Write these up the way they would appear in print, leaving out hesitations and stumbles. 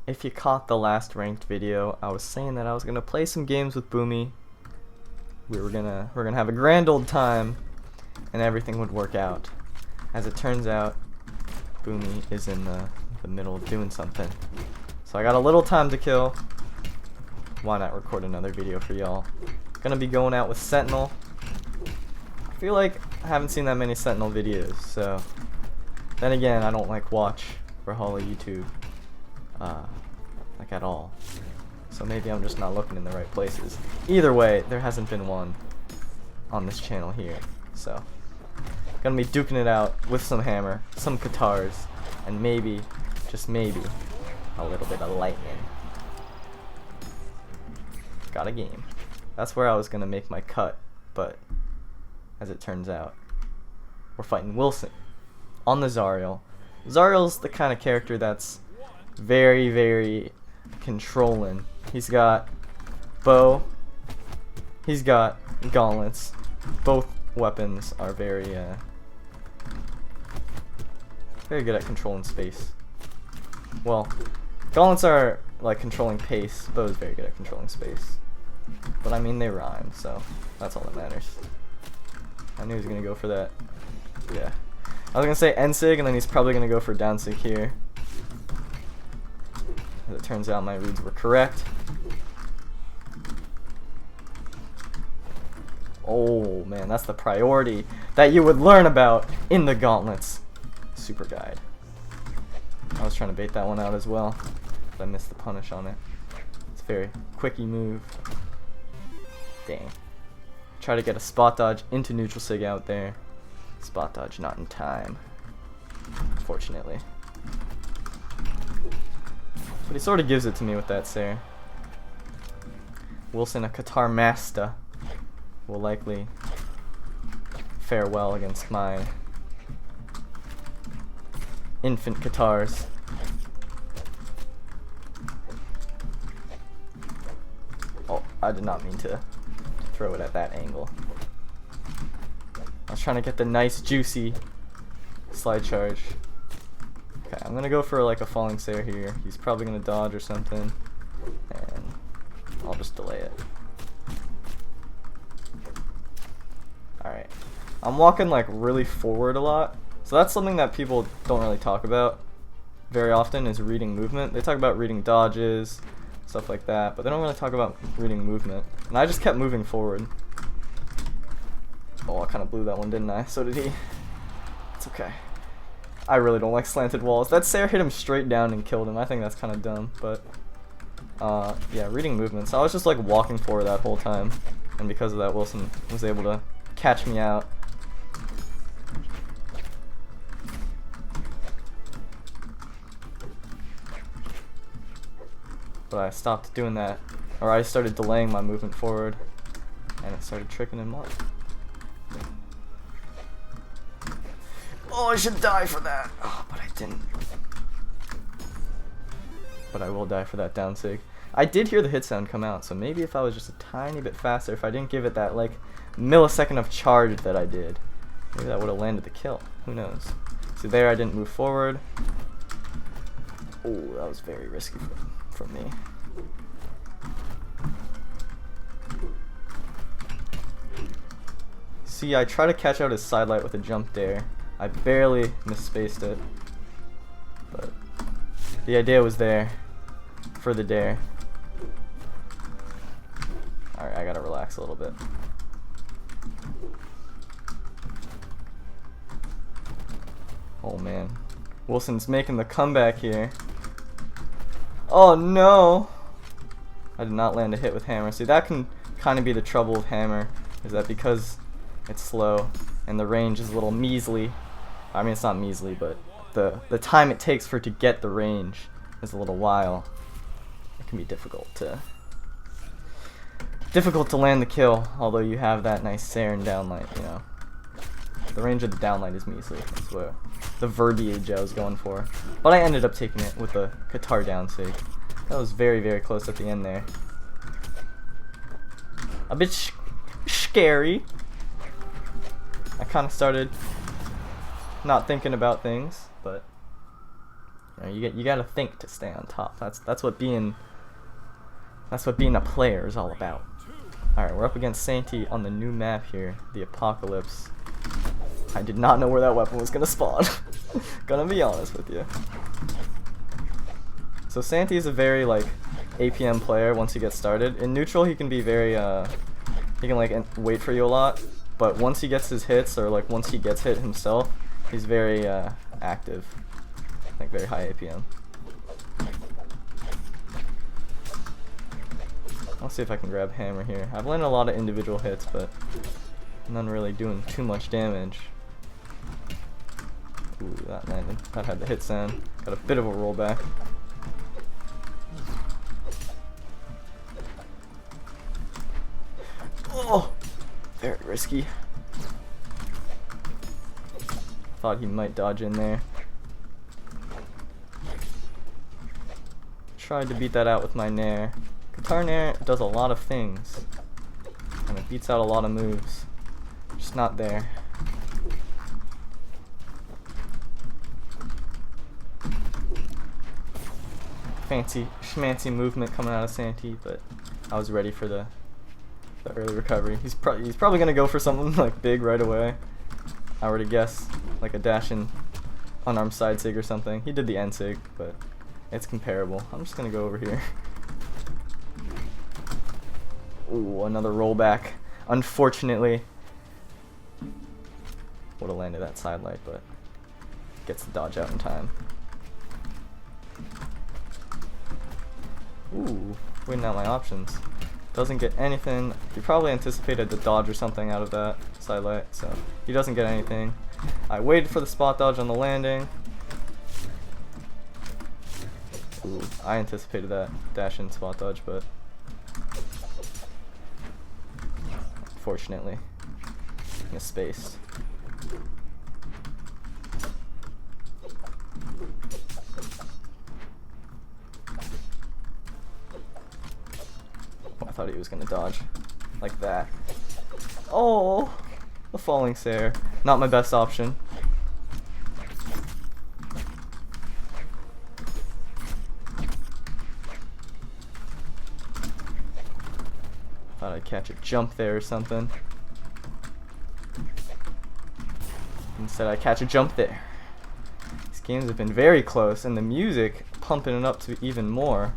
if you caught the last ranked video, I was saying that I was gonna play some games with Boomy. We're gonna have a grand old time, and everything would work out. As it turns out, Boomy is in the middle of doing something. So I got a little time to kill. Why not record another video for y'all? Gonna be going out with Sentinel. I feel like I haven't seen that many Sentinel videos, so then again, I don't like watch Brawlhalla YouTube like at all. So maybe I'm just not looking in the right places. Either way, there hasn't been one on this channel here. So gonna be duking it out with some hammer, some guitars, and maybe, just maybe, a little bit of lightning. Got a game. That's where I was gonna make my cut, but as it turns out, we're fighting Wilson on the Zariel. Zariel's the kind of character that's very, very controlling. He's got bow, he's got gauntlets. Both weapons are very good at controlling space. Well, gauntlets are like controlling pace, bow is very good at controlling space. But I mean, they rhyme, so that's all that matters. I knew he was gonna go for that. Yeah. I was gonna say N-sig, and then he's probably gonna go for down-sig here. As it turns out, my reads were correct. Oh man, that's the priority that you would learn about in the gauntlets super guide. I was trying to bait that one out as well, but I missed the punish on it. It's a very quickie move. Dang. Try to get a spot dodge into neutral sig out there. Spot dodge not in time, unfortunately. But he sort of gives it to me with that Sair. Wilson, a Qatar master, will likely fare well against my infant Qatars. Oh, I did not mean to throw it at that angle. I was trying to get the nice juicy slide charge. Okay, I'm gonna go for like a falling Sair here. He's probably gonna dodge or something, and I'll just delay it. Alright. I'm walking like really forward a lot. So that's something that people don't really talk about very often, is reading movement. They talk about reading dodges, stuff like that, but they don't really talk about reading movement. And I just kept moving forward. Oh, I kind of blew that one, didn't I? So did he. It's okay. I really don't like slanted walls. That Sair hit him straight down and killed him. I think that's kind of dumb, but yeah, reading movements. I was just like walking forward that whole time, and because of that, Wilson was able to catch me out. But I stopped doing that, or I started delaying my movement forward, and it started tricking him up. Oh, I should die for that. Oh, but I didn't. But I will die for that down sig. I did hear the hit sound come out, so maybe if I was just a tiny bit faster, if I didn't give it that like millisecond of charge that I did, maybe that would have landed the kill. Who knows? So there I didn't move forward. Oh, that was very risky for me. See, I try to catch out his side light with a jump dare. I barely misspaced it, but the idea was there for the dare. Alright, I gotta relax a little bit. Oh man, Wilson's making the comeback here. Oh no! I did not land a hit with hammer. See, that can kind of be the trouble with hammer, is that because it's slow and the range is a little measly. I mean, it's not measly, but the time it takes for it to get the range is a little while. It can be difficult to land the kill, although you have that nice Sair and downlight, you know. The range of the downlight is measly. That's what the verbiage I was going for. But I ended up taking it with a Qatar down sig. That was very, very close at the end there. A bit scary. I kind of started not thinking about things, but You gotta think to stay on top. That's what being a player is all about. Alright, we're up against Santi on the new map here, the Apocalypse. I did not know where that weapon was gonna spawn. Gonna be honest with you. So Santi is a very like APM player once he gets started. In neutral he can be very he can like wait for you a lot, but once he gets his hits, or like once he gets hit himself, he's very active. Like very high APM. I'll see if I can grab hammer here. I've landed a lot of individual hits, but none really doing too much damage. Ooh, that landed. That had the hit sound. Got a bit of a rollback. Oh! Very risky. Thought he might dodge in there. Tried to beat that out with my nair. Guitar nair does a lot of things, and it beats out a lot of moves. Just not there. Fancy schmancy movement coming out of Santi, but I was ready for the early recovery. He's probably gonna go for something like big right away. I were to guess like a dash in unarmed side sig or something. He did the end sig, but it's comparable. I'm just gonna go over here. Ooh, another rollback. Unfortunately, would have landed that side light, but gets the dodge out in time. Ooh, weighing out my options. Doesn't get anything. He probably anticipated the dodge or something out of that side light, so he doesn't get anything. I waited for the spot dodge on the landing. Ooh, I anticipated that dash in spot dodge, but unfortunately misspaced. Oh, I thought he was gonna dodge like that. Oh, the falling Sayer. Not my best option. Thought I'd catch a jump there or something. Instead I catch a jump there. These games have been very close, and the music pumping it up to even more.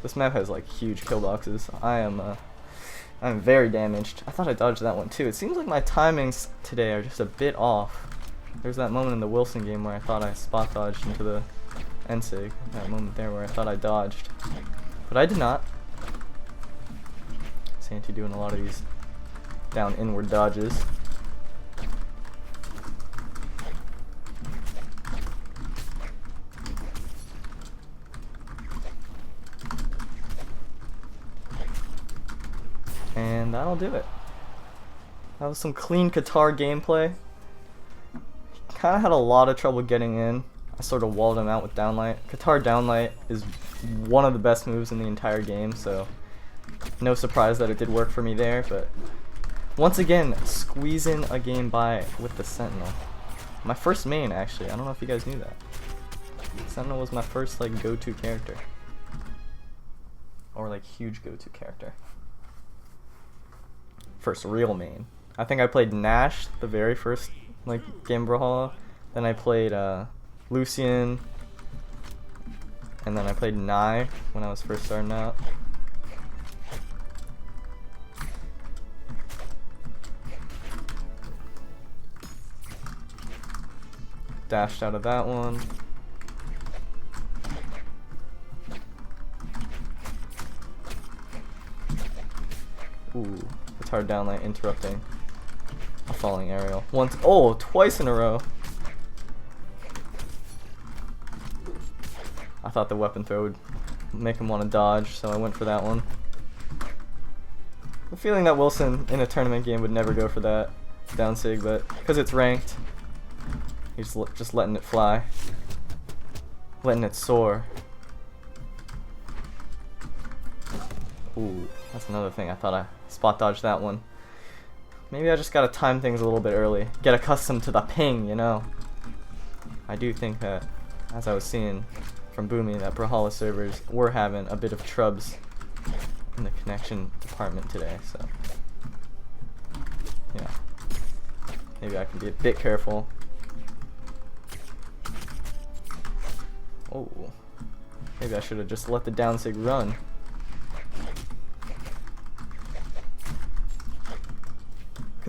This map has like huge kill boxes. I'm very damaged. I thought I dodged that one too. It seems like my timings today are just a bit off. There's that moment in the Wilson game where I thought I spot dodged into the end sig. That moment there where I thought I dodged, but I did not. Santi doing a lot of these down inward dodges. And that'll do it. That was some clean Qatar gameplay. He kind of had a lot of trouble getting in. I sort of walled him out with downlight. Qatar downlight is one of the best moves in the entire game, so no surprise that it did work for me there, but once again, squeezing a game by with the Sentinel. My first main, actually. I don't know if you guys knew that. Sentinel was my first like go-to character. Or like huge go-to character. First real main. I think I played Nash the very first like game Brawlhalla. Then I played Lucian. And then I played Nye when I was first starting out. Dashed out of that one. Ooh, it's hard downlight interrupting a falling aerial. Once, oh, twice in a row. I thought the weapon throw would make him want to dodge, so I went for that one. I'm feeling that Wilson in a tournament game would never go for that down sig, but because it's ranked, he's just letting it fly, letting it soar. Ooh, that's another thing. I thought I spot dodged that one. Maybe I just gotta time things a little bit early. Get accustomed to the ping, you know. I do think that, as I was seeing from Boomy, that Brawlhalla servers were having a bit of trubs in the connection department today, so yeah, maybe I can be a bit careful. Oh, maybe I should have just let the down sig run.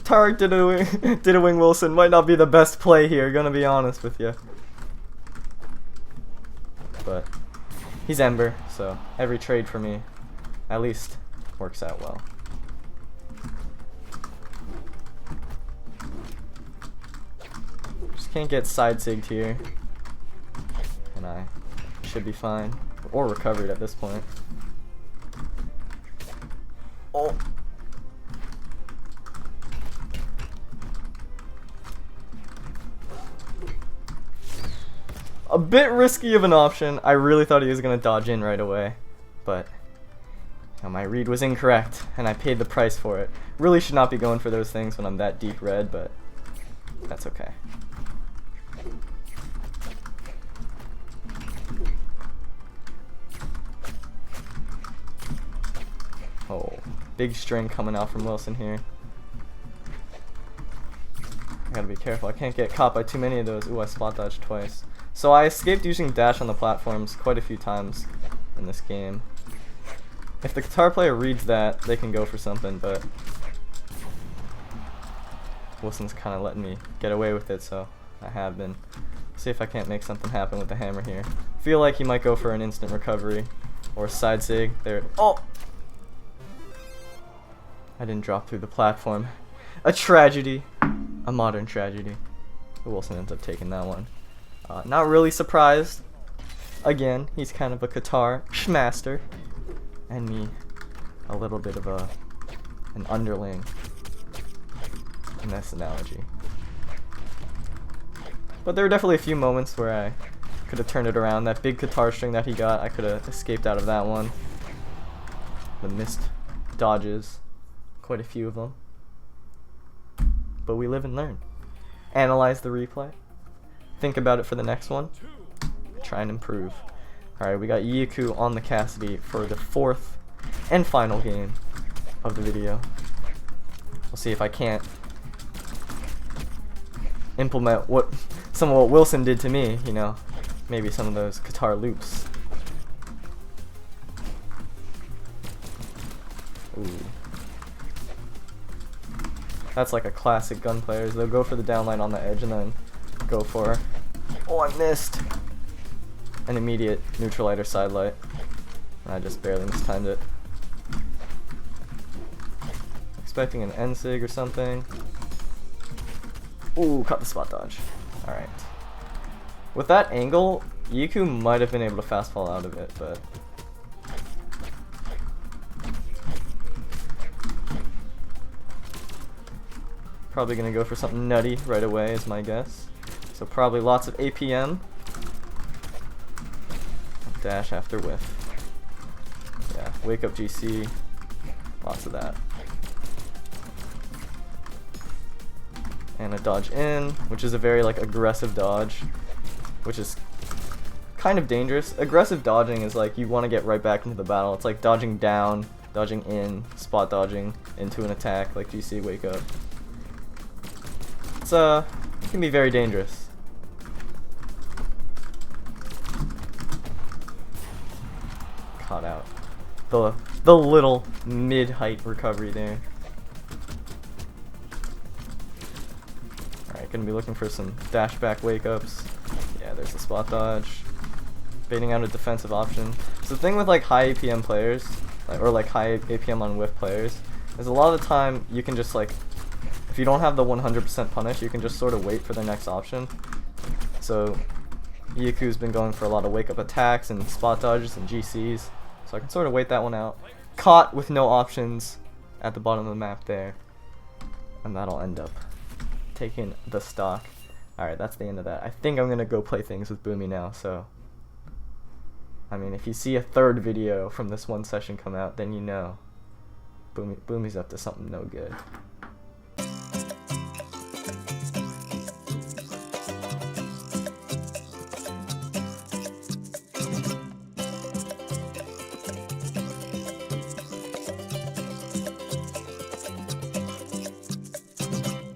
Tarek did a wing Wilson might not be the best play here, gonna be honest with you. But he's Ember, so every trade for me at least works out well. Just can't get side sigged here, and I should be fine, or recovered at this point. Oh. A bit risky of an option. I really thought he was going to dodge in right away, but my read was incorrect, and I paid the price for it. Really should not be going for those things when I'm that deep red, but that's okay. Oh, big string coming out from Wilson here. I gotta be careful. I can't get caught by too many of those. Ooh, I spot dodged twice. So I escaped using dash on the platforms quite a few times in this game. If the guitar player reads that, they can go for something, but Wilson's kind of letting me get away with it, so I have been. See if I can't make something happen with the hammer here. Feel like he might go for an instant recovery or a side sig. There. Oh! I didn't drop through the platform. A tragedy. A modern tragedy. Wilson ends up taking that one. Not really surprised. Again, he's kind of a guitar schmaster, and me a little bit of an underling in this analogy. But there were definitely a few moments where I could have turned it around. That big guitar string that he got, I could have escaped out of that one. The missed dodges, quite a few of them. But we live and learn. Analyze the replay. Think about it for the next one. Try and improve. Alright, we got Yiku on the Cassidy for the 4th and final game of the video. We'll see if I can't implement some of what Wilson did to me, you know, maybe some of those guitar loops. Ooh. That's like a classic gun players. They'll go for the downline on the edge and then go for, oh, I missed an immediate neutral light or side light, and I just barely mistimed it. Expecting an N sig or something. Ooh, caught the spot dodge. Alright. With that angle, Yiku might have been able to fast fall out of it, but probably gonna go for something nutty right away is my guess. So probably lots of APM. Dash after whiff. Yeah, wake up GC. Lots of that. And a dodge in, which is a very like aggressive dodge, which is kind of dangerous. Aggressive dodging is like you want to get right back into the battle. It's like dodging down, dodging in, spot dodging into an attack like GC wake up. It's it can be very dangerous. Caught out the little mid-height recovery there. Alright, gonna be looking for some dash back wake ups. Yeah, there's the spot dodge. Baiting out a defensive option. So the thing with like high APM players, or like high APM on whiff players, is a lot of the time you can just like, if you don't have the 100% punish, you can just sort of wait for the next option. So Yiku's been going for a lot of wake up attacks and spot dodges and GCs. So I can sort of wait that one out. Caught with no options at the bottom of the map there. And that'll end up taking the stock. Alright, that's the end of that. I think I'm going to go play things with Boomy now, so I mean, if you see a third video from this one session come out, then you know Boomy's up to something no good.